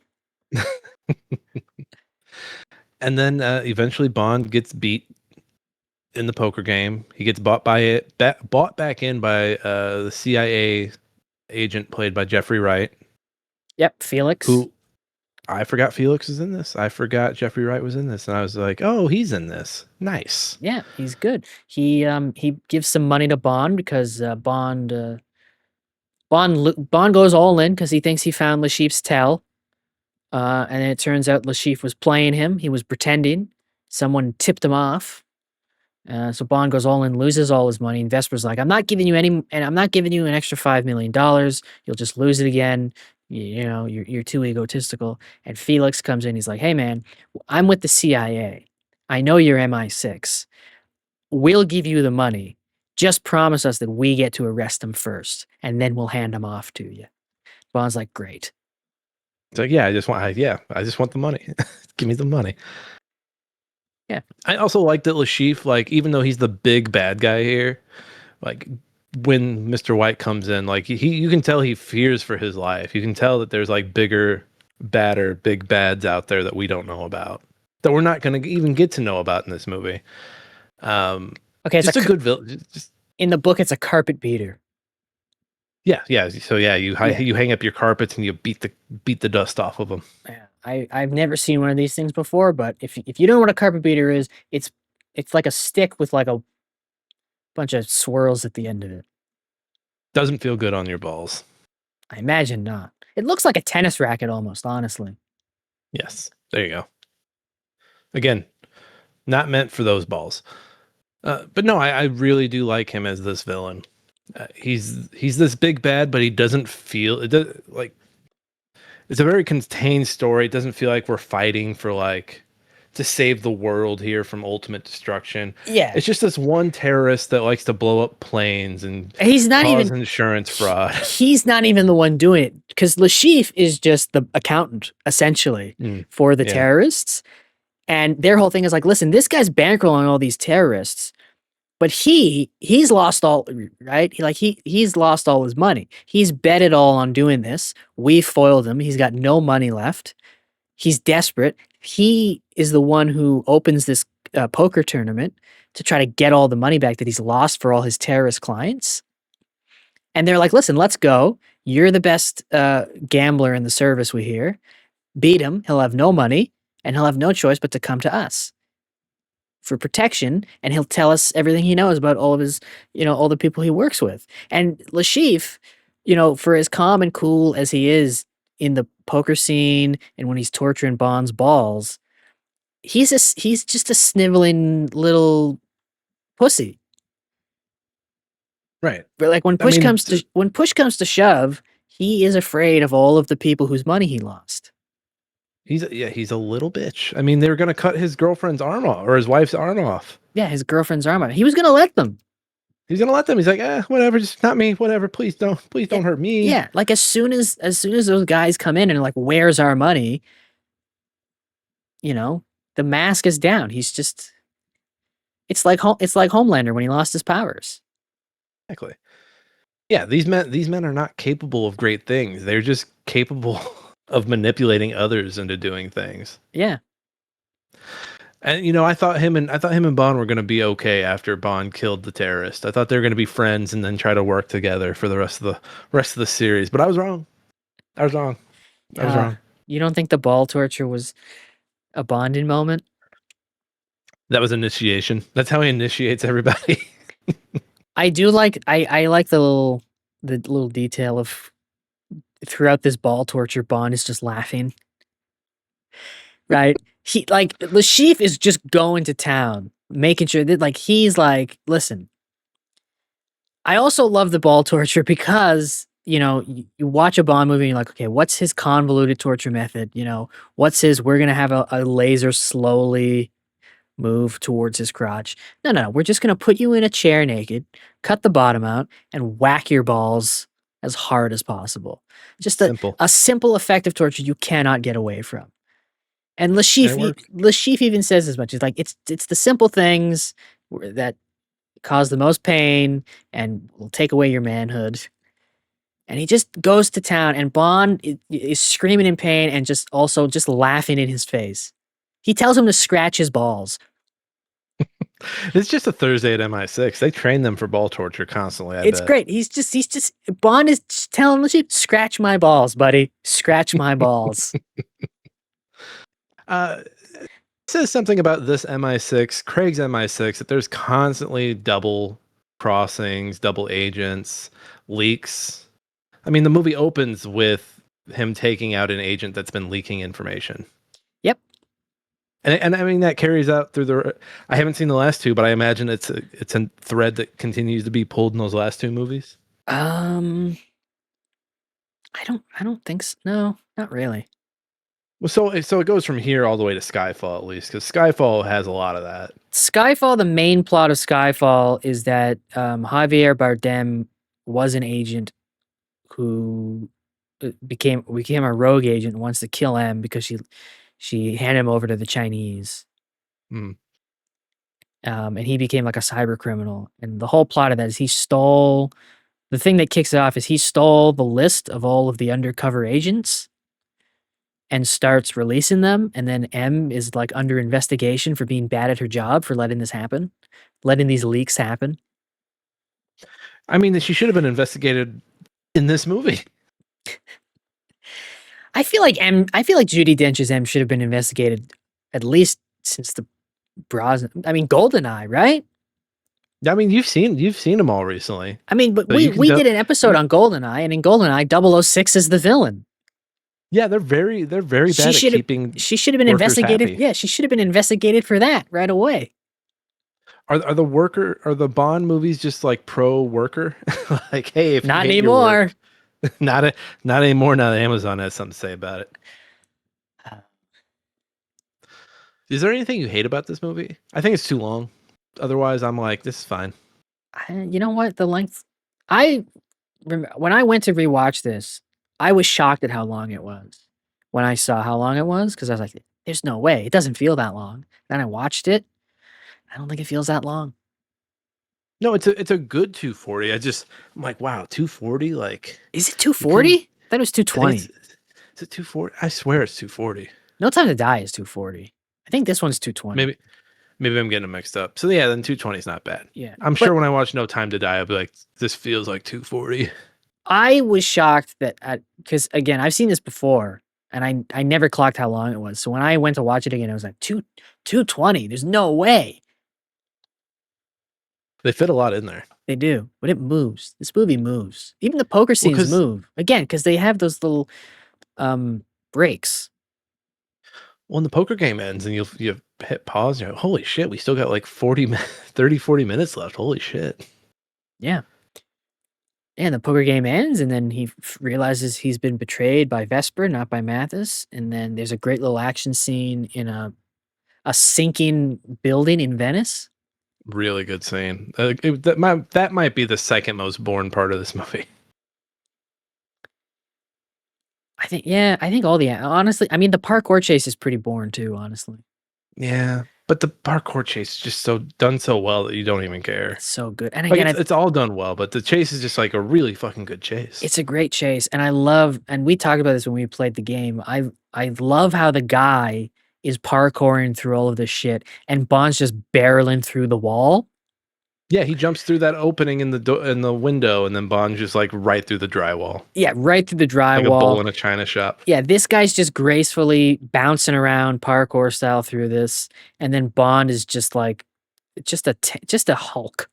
And then eventually Bond gets beat in the poker game. He gets bought back in by the CIA agent played by Jeffrey Wright. Yep, Felix. Who I forgot Felix was in this. I forgot Jeffrey Wright was in this, and I was like, "Oh, he's in this. Nice." Yeah, he's good. He gives some money to Bond because Bond goes all in because he thinks he found Le Chiffre's tell. And then it turns out Le Chiffre was playing him. He was pretending. Someone tipped him off. So Bond goes all in, loses all his money. And Vesper's like, I'm not giving you an extra $5 million. You'll just lose it again. You're too egotistical. And Felix comes in. He's like, hey, man, I'm with the CIA. I know you're MI6. We'll give you the money. Just promise us that we get to arrest him first, and then we'll hand him off to you. Bond's like, great. It's like, I just want the money. Give me the money. Yeah. I also like that Le Chiffre, like, even though he's the big bad guy here, like when Mr. White comes in, like you can tell he fears for his life. You can tell that there's like bigger, badder, big bads out there that we don't know about, that we're not going to even get to know about in this movie. Okay, it's just a good villain. In the book, it's a carpet beater. Yeah. So you hang up your carpets and you beat the dust off of them. Yeah, I've never seen one of these things before, but if you don't know what a carpet beater is, it's like a stick with like a bunch of swirls at the end of it. Doesn't feel good on your balls. I imagine not. It looks like a tennis racket almost, honestly. Yes, there you go. Again, not meant for those balls. But no, I really do like him as this villain. He's this big bad, but he doesn't feel it. Like, it's a very contained story. It doesn't feel like we're fighting for like to save the world here from ultimate destruction. Yeah, it's just this one terrorist that likes to blow up planes and he's not cause even insurance fraud. He's not even the one doing it because Le Chiffre is just the accountant essentially for the terrorists, and their whole thing is like, listen, this guy's bankrolling all these terrorists. But he's lost all, right? He's lost all his money. He's bet it all on doing this. We foiled him. He's got no money left. He's desperate. He is the one who opens this poker tournament to try to get all the money back that he's lost for all his terrorist clients. And they're like, listen, let's go. You're the best gambler in the service, we hear. Beat him. He'll have no money, and he'll have no choice but to come to us for protection, and he'll tell us everything he knows about all of his, all the people he works with. And Le Chiffre, for as calm and cool as he is in the poker scene and when he's torturing Bond's balls, he's just a sniveling little pussy. Right. But like when push comes to shove, he is afraid of all of the people whose money he lost. He's a little bitch. I mean, they were going to cut his girlfriend's arm off or his wife's arm off. Yeah, his girlfriend's arm off. He was going to let them. He's going to let them. He's like, whatever, just not me, whatever. Please don't hurt me. Yeah, like as soon as those guys come in and are like, where's our money? The mask is down. He's just, it's like Homelander when he lost his powers. Exactly. Yeah, these men are not capable of great things. They're just capable of manipulating others into doing things. Yeah. And you know, I thought him and Bond were going to be okay after Bond killed the terrorist. I thought they were going to be friends and then try to work together for the rest of the series. But I was wrong. I was wrong. You don't think the ball torture was a bonding moment? That was initiation. That's how he initiates everybody. I do like I like the little detail of throughout this ball torture, Bond is just laughing. Right? He like the chief is just going to town, making sure that like he's like, listen. I also love the ball torture because you know you watch a Bond movie and you're like, okay, what's his convoluted torture method? You know, what's his? We're gonna have a laser slowly move towards his crotch. No. We're just gonna put you in a chair naked, cut the bottom out, and whack your balls as hard as possible. Just a simple effective torture you cannot get away from. And Le Chiffre even says as much. He's like, it's the simple things that cause the most pain and will take away your manhood. And he just goes to town, and Bond is screaming in pain and just laughing in his face. He tells him to scratch his balls. It's just a Thursday at MI6. They train them for ball torture constantly. It's great. He's just Bond is just telling the chief, scratch my balls, buddy. Scratch my balls. Says something about this MI6, Craig's MI6, that there's constantly double crossings, double agents, leaks. I mean, the movie opens with him taking out an agent that's been leaking information. Yep. And I mean, that carries out through I haven't seen the last two, but I imagine it's a thread that continues to be pulled in those last two movies. I don't think so. No, not really. Well, so it goes from here all the way to Skyfall, at least, because Skyfall has a lot of that. Skyfall, the main plot of Skyfall is that Javier Bardem was an agent who became a rogue agent and wants to kill M because she handed him over to the Chinese. And he became like a cyber criminal. And the whole plot of that is the thing that kicks it off is he stole the list of all of the undercover agents and starts releasing them. And then M is like under investigation for being bad at her job for letting this happen, letting these leaks happen. I mean, she should have been investigated in this movie. I feel like Judi Dench's M should have been investigated at least since the Brosnan. I mean, GoldenEye, right? I mean, you've seen them all recently. I mean, but we did an episode on GoldenEye, and in GoldenEye, 006 is the villain. Yeah, they're very bad at keeping. She should have been investigated. Happy. Yeah, she should have been investigated for that right away. Are the Bond movies just like pro worker? Like, hey, if not anymore. Not anymore. Now that Amazon has something to say about it. Is there anything you hate about this movie? I think it's too long. Otherwise, I'm like, this is fine. You know what? The length. I remember when I went to rewatch this, I was shocked at how long it was. When I saw how long it was, because I was like, "There's no way it doesn't feel that long." Then I watched it. I don't think it feels that long. No, it's a good 240. I'm like, wow, 240. Like, is it 240? I thought it was 220. Is it 240? I swear it's 240. No Time to Die is 240. I think this one's 220. Maybe I'm getting them mixed up. So yeah, then 220 is not bad. Yeah, I'm sure when I watch No Time to Die, I'll be like, this feels like 240. I was shocked that because again, I've seen this before, and I never clocked how long it was. So when I went to watch it again, I was like 220. There's no way. They fit a lot in there. They do, but it moves. This movie moves. Even the poker scenes move again because they have those little breaks. When the poker game ends and you hit pause, you're like, holy shit, we still got like 40 minutes left. Holy shit. Yeah. And the poker game ends, and then he realizes he's been betrayed by Vesper, not by Mathis. And then there's a great little action scene in a sinking building in Venice. Really good scene. That might be the second most boring part of this movie. I think honestly, I mean, the parkour chase is pretty boring too, honestly. Yeah, but the parkour chase is just done so well that you don't even care. It's so good. And again, it's all done well, but the chase is just like a really fucking good chase. It's a great chase. And I love, and we talked about this when we played the game. I love how the guy is parkouring through all of this shit, and Bond's just barreling through the wall. Yeah, he jumps through that opening in the window, and then Bond's just like right through the drywall. Yeah, right through the drywall. Like a bull in a china shop. Yeah, this guy's just gracefully bouncing around parkour style through this, and then Bond is just like, just a Hulk.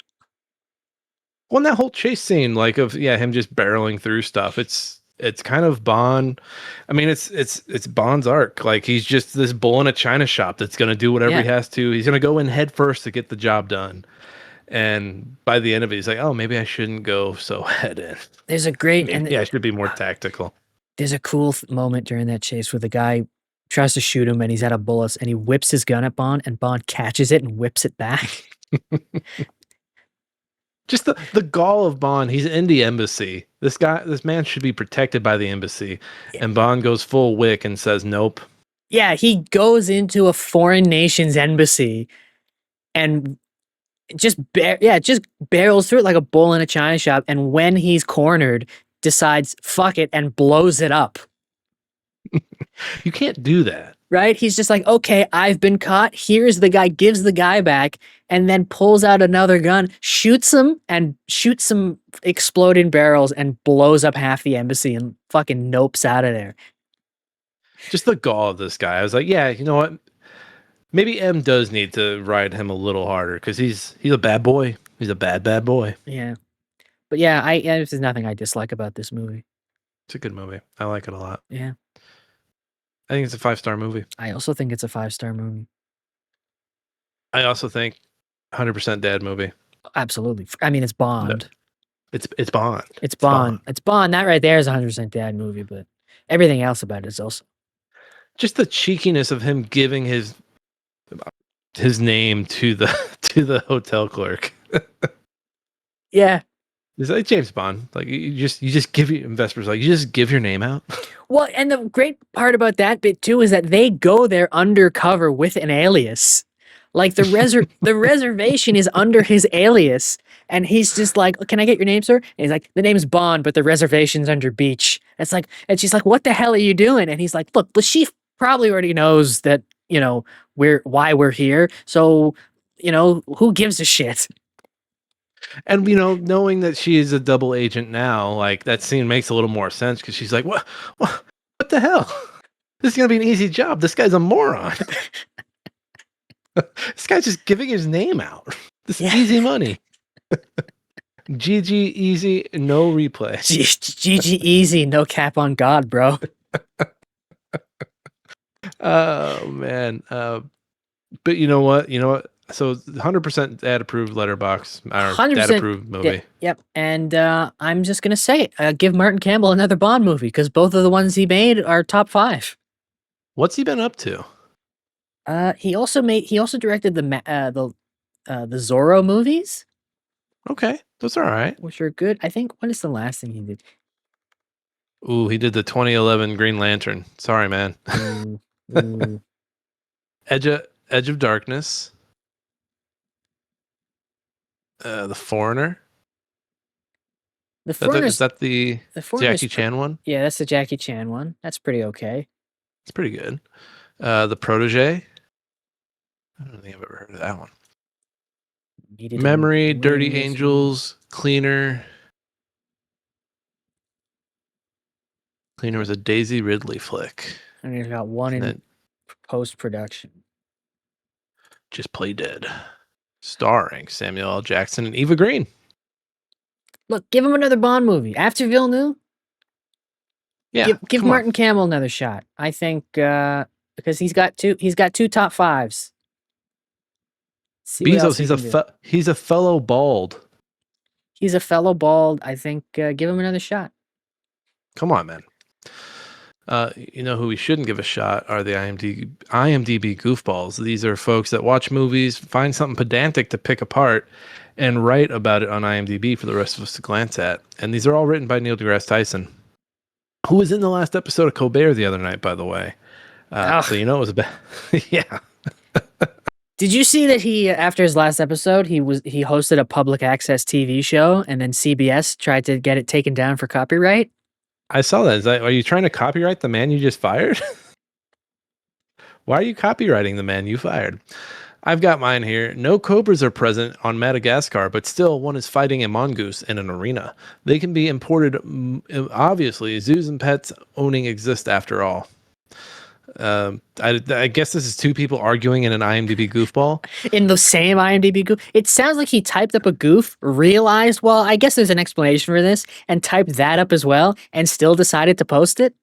Well, and that whole chase scene, like of him just barreling through stuff. It's kind of Bond. I mean, it's Bond's arc. Like he's just this bull in a china shop that's gonna do whatever he has to. He's gonna go in head first to get the job done. And by the end of it, he's like, "Oh, maybe I shouldn't go so head in." There's a great I should be more tactical. There's a cool moment during that chase where the guy tries to shoot him and he's out of bullets and he whips his gun at Bond and Bond catches it and whips it back. Just the gall of Bond. He's in the embassy. This man should be protected by the embassy. And Bond goes full wick and says, "Nope." Yeah, he goes into a foreign nation's embassy and just barrels through it like a bull in a china shop. And when he's cornered, decides, fuck it, and blows it up. You can't do that. Right? He's just like, okay, I've been caught. Here's the guy, gives the guy back, and then pulls out another gun, shoots him, and shoots some exploding barrels and blows up half the embassy and fucking nopes out of there. Just the gall of this guy. I was like, yeah, you know what? Maybe M does need to ride him a little harder because he's a bad boy. He's a bad boy. Yeah. But yeah, there's nothing I dislike about this movie. It's a good movie. I like it a lot. Yeah. I think it's a 5-star movie. I also think it's a 5-star movie. I also think 100% dad movie. Absolutely. I mean, it's Bond. No, it's Bond. It's Bond. It's Bond. That right there is a 100% dad movie, but everything else about it is also. Just the cheekiness of him giving his name to the hotel clerk. Yeah. It's like James Bond. Like you just give your investors, like you just give your name out. Well, and the great part about that bit too is that they go there undercover with an alias. Like the reservation is under his alias, and he's just like, "Can I get your name, sir?" And he's like, "The name's Bond, but the reservation's under Beach." It's like, and she's like, "What the hell are you doing?" And he's like, "Look, the chief probably already knows that why we're here, so who gives a shit." And knowing that she is a double agent now, like that scene makes a little more sense because she's like, what the hell? This is gonna be an easy job. This guy's a moron. This guy's just giving his name out. This is easy money. GG easy, no replay. GG easy, no cap on God, bro. Oh man. But you know what? So 100% dad approved letterbox or 100% dad approved movie. Yep. And I'm just gonna say, give Martin Campbell another Bond movie because both of the ones he made are top 5. What's he been up to? He also directed the Zorro movies. Okay, those are all right. Which are good. I think, what is the last thing he did? Ooh, he did the 2011 Green Lantern. Sorry, man. Ooh. Edge of Darkness. The Foreigner. The Foreigner is that the Jackie Chan one? Yeah, that's the Jackie Chan one. That's pretty okay. It's pretty good. The Protege. I don't think I've ever heard of that one. Memory, Dirty Angels, Cleaner. Cleaner was a Daisy Ridley flick. And he's got one in post-production. Just Play Dead. Starring Samuel L. Jackson and Eva Green. Look, give him another Bond movie. After Villeneuve, give Martin Campbell another shot. I think because he's got two top 5s. Bezos, he's a fellow bald. He's a fellow bald. I think give him another shot. Come on, man. Who we shouldn't give a shot are the IMDb goofballs. These are folks that watch movies, find something pedantic to pick apart, and write about it on IMDb for the rest of us to glance at. And these are all written by Neil deGrasse Tyson, who was in the last episode of Colbert the other night, by the way. So it was bad. Yeah. Did you see that he, after his last episode, he hosted a public access TV show, and then CBS tried to get it taken down for copyright? I saw that. Are you trying to copyright the man you just fired? Why are you copywriting the man you fired? I've got mine here. No cobras are present on Madagascar, but still one is fighting a mongoose in an arena. They can be imported. Obviously, zoos and pets owning exist after all. I guess this is two people arguing in an IMDb goofball. In the same IMDb goof. It sounds like he typed up a goof, realized, well, I guess there's an explanation for this, and typed that up as well, and still decided to post it.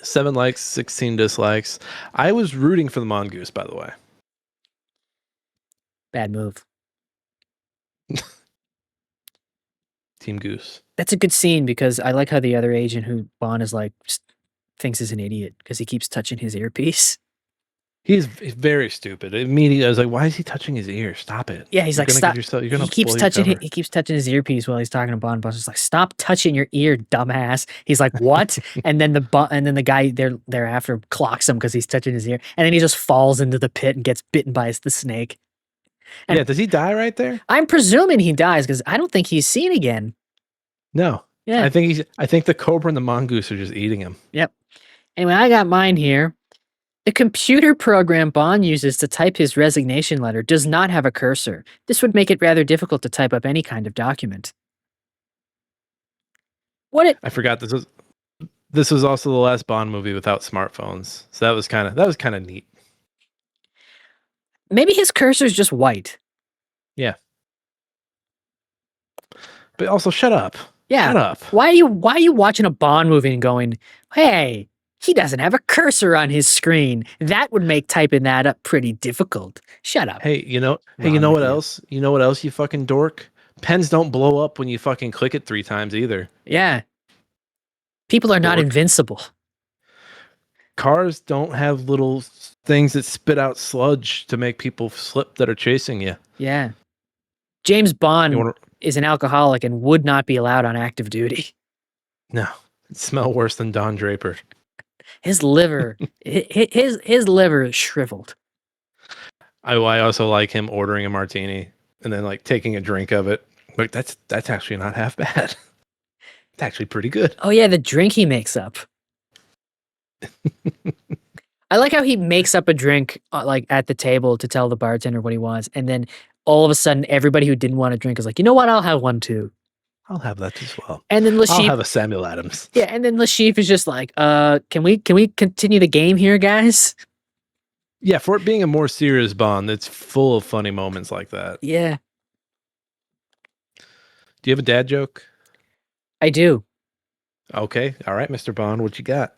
7 likes, 16 dislikes. I was rooting for the mongoose, by the way. Bad move. Team Goose. That's a good scene because I like how the other agent who Bond is like just thinks is an idiot because he keeps touching his earpiece. He's very stupid. Immediately, I was like, "Why is he touching his ear? Stop it!" Yeah, he's You're like, gonna "Stop!" Give yourself, you're gonna He keeps blow your touching. cover. He keeps touching his earpiece while he's talking to Bond. Bond's just like, "Stop touching your ear, dumbass!" He's like, "What?" and then the guy thereafter clocks him because he's touching his ear, and then he just falls into the pit and gets bitten by the snake. And yeah, does he die right there? I'm presuming he dies because I don't think he's seen again. No. Yeah. I think the cobra and the mongoose are just eating him. Yep. Anyway, I got mine here. The computer program Bond uses to type his resignation letter does not have a cursor. This would make it rather difficult to type up any kind of document. I forgot this was also the last Bond movie without smartphones. So that was kind of neat. Maybe his cursor is just white. Yeah. But also shut up. Yeah. Shut up. Why are you watching a Bond movie and going, "Hey, he doesn't have a cursor on his screen"? That would make typing that up pretty difficult. Shut up. Hey, you know what else? You know what else, you fucking dork? Pens don't blow up when you fucking click it 3 times either. Yeah. People are not Dork. invincible. Cars don't have little things that spit out sludge to make people slip that are chasing you. Yeah. James Bond is an alcoholic and would not be allowed on active duty. No, it smells worse than Don Draper. His liver, his liver is shriveled. I also like him ordering a martini and then like taking a drink of it. Like that's actually not half bad. It's actually pretty good. Oh yeah, the drink he makes up. I like how he makes up a drink like at the table to tell the bartender what he wants, and then all of a sudden everybody who didn't want a drink is like, "You know what? I'll have one too." I'll have that as well. And then I'll Lashif, have a Samuel Adams. yeah, and then Lashif is just like, can we continue the game here, guys?" Yeah, for it being a more serious Bond, it's full of funny moments like that. Yeah, Do you have a dad joke? I do. Okay, all right, Mr. Bond, what you got?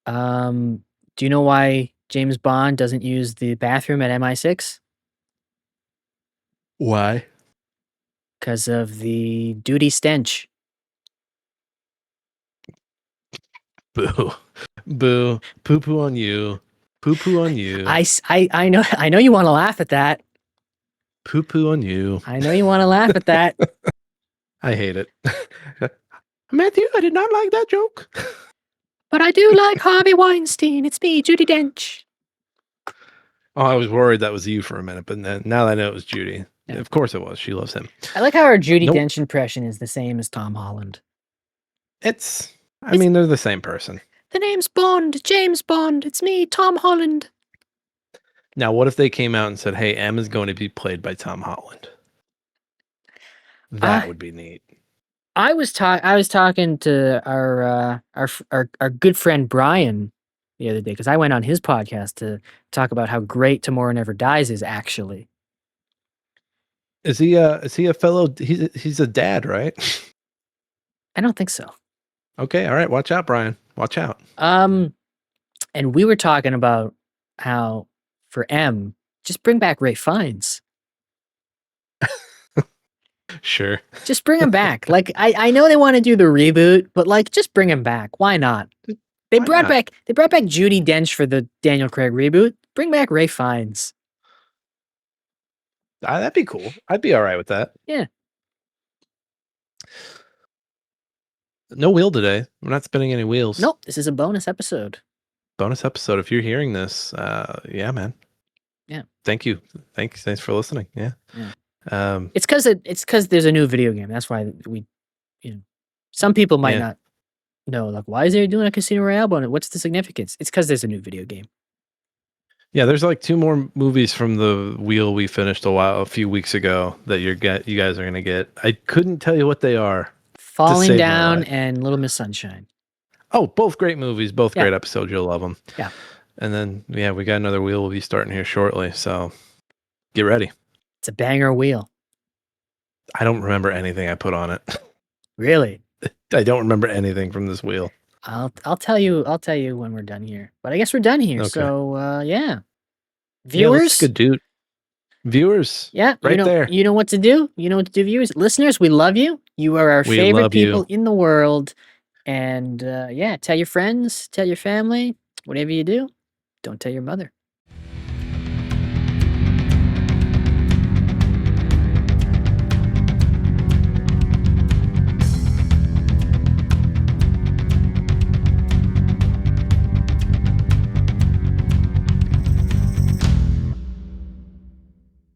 Do you know why James Bond doesn't use the bathroom at MI6? Why? Because of the duty stench. Boo, boo, poo poo on you, poo poo on you. I know you want to laugh at that. Poo poo on you. I know you want to laugh at that. I hate it. Matthew, I did not like that joke. But I do like Harvey Weinstein. It's me, Judi Dench. Oh, I was worried that was you for a minute, but then now that I know it was Judy. Yeah. Of course it was. She loves him. I like how our Judi Nope. Dench impression is the same as Tom Holland. I mean, they're the same person. The name's Bond, James Bond. It's me, Tom Holland. Now, what if they came out and said, "Hey, M is going to be played by Tom Holland"? That would be neat. I was talking to our good friend Brian the other day because I went on his podcast to talk about how great Tomorrow Never Dies is actually. Is he a fellow? He's a dad, right? I don't think so. Okay, all right. Watch out, Brian. Watch out. And we were talking about how for M, just bring back Ray Fiennes. Sure. Just bring him back. Like I know they want to do the reboot, but like just bring him back. Why not? They Why brought not? back Judi Dench for the Daniel Craig reboot. Bring back Ray Fiennes. That'd be cool. I'd be all right with that. Yeah. No wheel today. We're not spinning any wheels. Nope, this is a bonus episode. Bonus episode. If you're hearing this, yeah, man. Yeah. Thank you. Thanks for listening. Yeah. It's because there's a new video game. That's why some people might Yeah. not No, like, why is they doing a Casino Royale bonus? What's the significance? It's because there's a new video game. Yeah, there's like 2 more movies from the wheel we finished a few weeks ago that you guys are gonna get. I couldn't tell you what they are. Falling save my Down life. and Little Miss Sunshine. Oh, both great movies, both Yeah. great episodes. You'll love them. Yeah. And then we got another wheel. We'll be starting here shortly, so get ready. It's a banger wheel. I don't remember anything I put on it. Really? I don't remember anything from this wheel. I'll tell you when we're done here. But I guess we're done here. Okay. So yeah. Yeah, Viewers, that's good, dude. Viewers, yeah, right there. You know what to do. You know what to do, viewers. Listeners, we love you. You are our We favorite love you. people in the world. And yeah, tell your friends, tell your family, whatever you do, don't tell your mother.